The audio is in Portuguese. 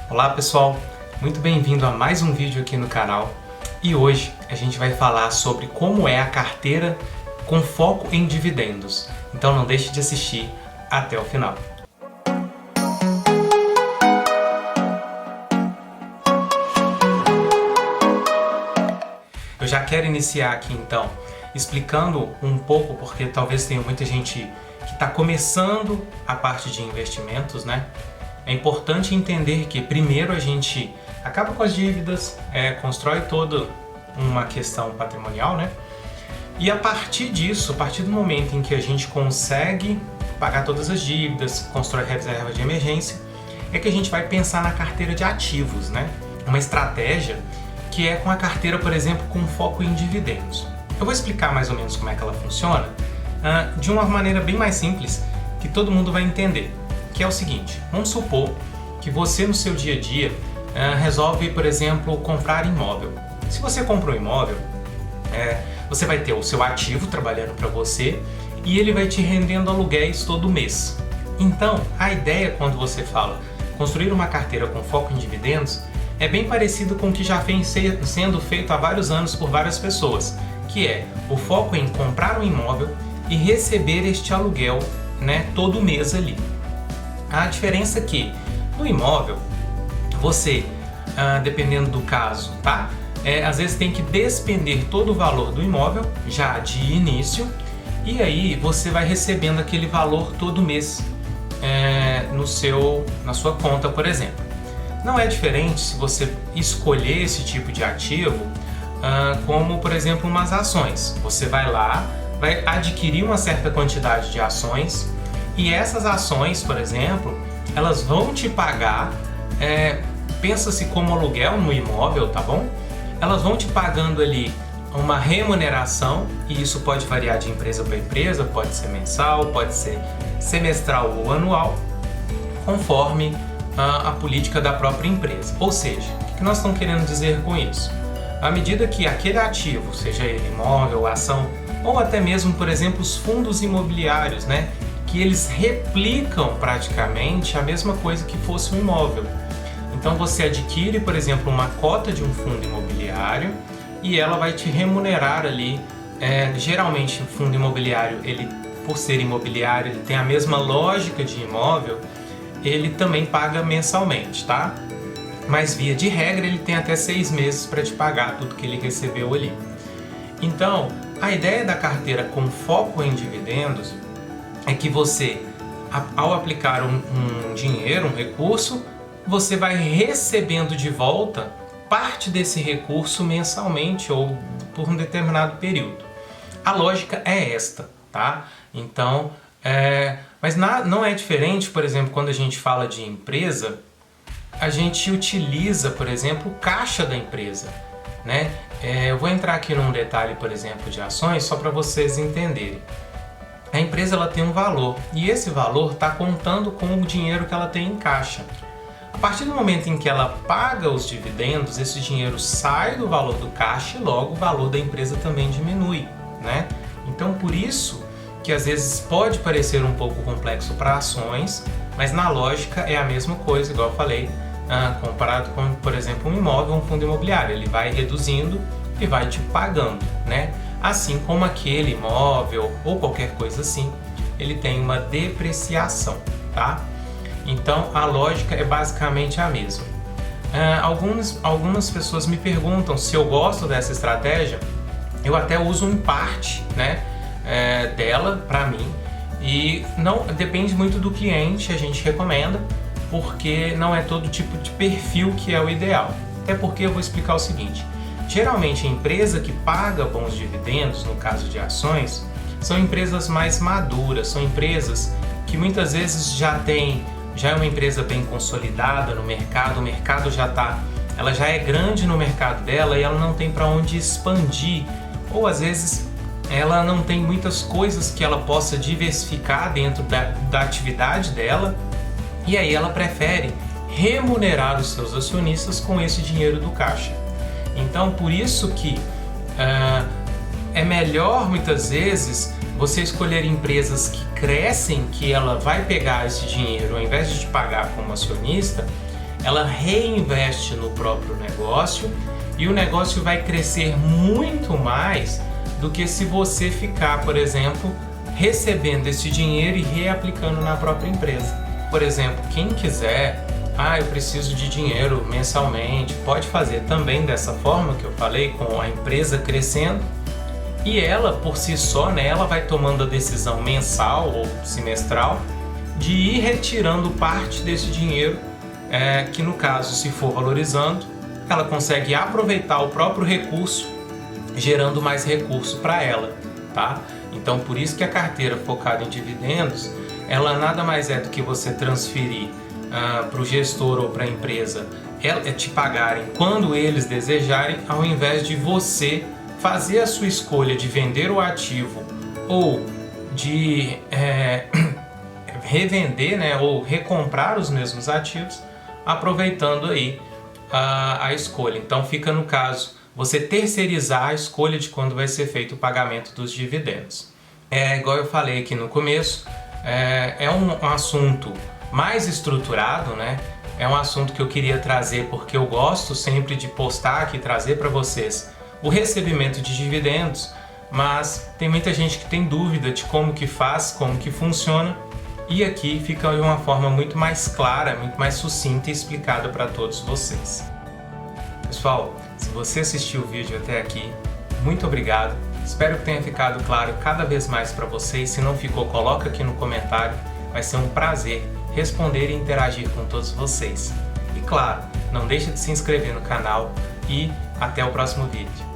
Olá pessoal, muito bem-vindo a mais um vídeo aqui no canal e hoje a gente vai falar sobre como é a carteira com foco em dividendos. Então não deixe de assistir até o final. Eu já quero iniciar aqui então explicando um pouco, porque talvez tenha muita gente que está começando a parte de investimentos, né? É importante entender que primeiro a gente acaba com as dívidas, constrói toda uma questão patrimonial, né? E a partir disso, a partir do momento em que a gente consegue pagar todas as dívidas, constrói reserva de emergência, é que a gente vai pensar na carteira de ativos, né? Uma estratégia que é com a carteira, por exemplo, com foco em dividendos. Eu vou explicar mais ou menos como é que ela funciona de uma maneira bem mais simples que todo mundo vai entender. Que é o seguinte, vamos supor que você no seu dia a dia resolve, por exemplo, comprar imóvel. Se você compra um imóvel, você vai ter o seu ativo trabalhando para você e ele vai te rendendo aluguéis todo mês. Então, a ideia quando você fala construir uma carteira com foco em dividendos é bem parecido com o que já vem sendo feito há vários anos por várias pessoas, que é o foco em comprar um imóvel e receber este aluguel, todo mês ali. A diferença é que no imóvel, você, dependendo do caso, às vezes tem que despender todo o valor do imóvel já de início e aí você vai recebendo aquele valor todo mês na sua conta, por exemplo. Não é diferente se você escolher esse tipo de ativo como, por exemplo, umas ações. Você vai lá, vai adquirir uma certa quantidade de ações e essas ações, por exemplo, elas vão te pagar, pensa-se como aluguel no imóvel, tá bom? Elas vão te pagando ali uma remuneração e isso pode variar de empresa para empresa, pode ser mensal, pode ser semestral ou anual, conforme a política da própria empresa. Ou seja, o que nós estamos querendo dizer com isso? À medida que aquele ativo, seja ele imóvel, ação, ou até mesmo, por exemplo, os fundos imobiliários, que eles replicam praticamente a mesma coisa que fosse um imóvel. Então você adquire, por exemplo, uma cota de um fundo imobiliário e ela vai te remunerar ali. Geralmente o fundo imobiliário, ele, por ser imobiliário, ele tem a mesma lógica de imóvel, ele também paga mensalmente, tá? Mas via de regra ele tem até 6 meses para te pagar tudo que ele recebeu ali. Então, a ideia da carteira com foco em dividendos é que você, ao aplicar um dinheiro, um recurso, você vai recebendo de volta parte desse recurso mensalmente ou por um determinado período. A lógica é esta, tá? Então, mas não é diferente, por exemplo, quando a gente fala de empresa, a gente utiliza, por exemplo, o caixa da empresa, eu vou entrar aqui num detalhe, por exemplo, de ações, só para vocês entenderem. A empresa ela tem um valor e esse valor está contando com o dinheiro que ela tem em caixa. A partir do momento em que ela paga os dividendos, esse dinheiro sai do valor do caixa e logo o valor da empresa também diminui, Então por isso que às vezes pode parecer um pouco complexo para ações, mas na lógica é a mesma coisa, igual eu falei, comparado com, por exemplo, um imóvel, um fundo imobiliário. Ele vai reduzindo e vai te pagando, Assim como aquele imóvel ou qualquer coisa assim, ele tem uma depreciação, tá? Então a lógica é basicamente a mesma. Algumas pessoas me perguntam se eu gosto dessa estratégia. Eu até uso em parte, dela para mim e não depende muito do cliente, a gente recomenda porque não é todo tipo de perfil que é o ideal. Até porque eu vou explicar o seguinte. Geralmente a empresa que paga bons dividendos, no caso de ações, são empresas mais maduras, são empresas que muitas vezes já é uma empresa bem consolidada no mercado, o mercado ela já é grande no mercado dela e ela não tem para onde expandir, ou às vezes ela não tem muitas coisas que ela possa diversificar dentro da atividade dela e aí ela prefere remunerar os seus acionistas com esse dinheiro do caixa. Então, por isso que é melhor, muitas vezes, você escolher empresas que crescem, que ela vai pegar esse dinheiro, ao invés de te pagar como acionista, ela reinveste no próprio negócio e o negócio vai crescer muito mais do que se você ficar, por exemplo, recebendo esse dinheiro e reaplicando na própria empresa. Por exemplo, quem quiser, eu preciso de dinheiro mensalmente, pode fazer também dessa forma que eu falei, com a empresa crescendo, e ela, por si só, né, ela vai tomando a decisão mensal ou semestral de ir retirando parte desse dinheiro, que no caso, se for valorizando, ela consegue aproveitar o próprio recurso, gerando mais recurso para ela, tá? Então, por isso que a carteira focada em dividendos, ela nada mais é do que você transferir para o gestor ou para a empresa te pagarem quando eles desejarem, ao invés de você fazer a sua escolha de vender o ativo ou de revender, né, ou recomprar os mesmos ativos, aproveitando aí a escolha. Então fica, no caso, você terceirizar a escolha de quando vai ser feito o pagamento dos dividendos. Igual eu falei aqui no começo, é um assunto mais estruturado, né? É um assunto que eu queria trazer porque eu gosto sempre de postar aqui, trazer para vocês o recebimento de dividendos, mas tem muita gente que tem dúvida de como que faz, como que funciona, e aqui fica de uma forma muito mais clara, muito mais sucinta e explicada para todos vocês. Pessoal, se você assistiu o vídeo até aqui, muito obrigado. Espero que tenha ficado claro cada vez mais para vocês. Se não ficou, coloca aqui no comentário. Vai ser um prazer responder e interagir com todos vocês. E claro, não deixe de se inscrever no canal e até o próximo vídeo.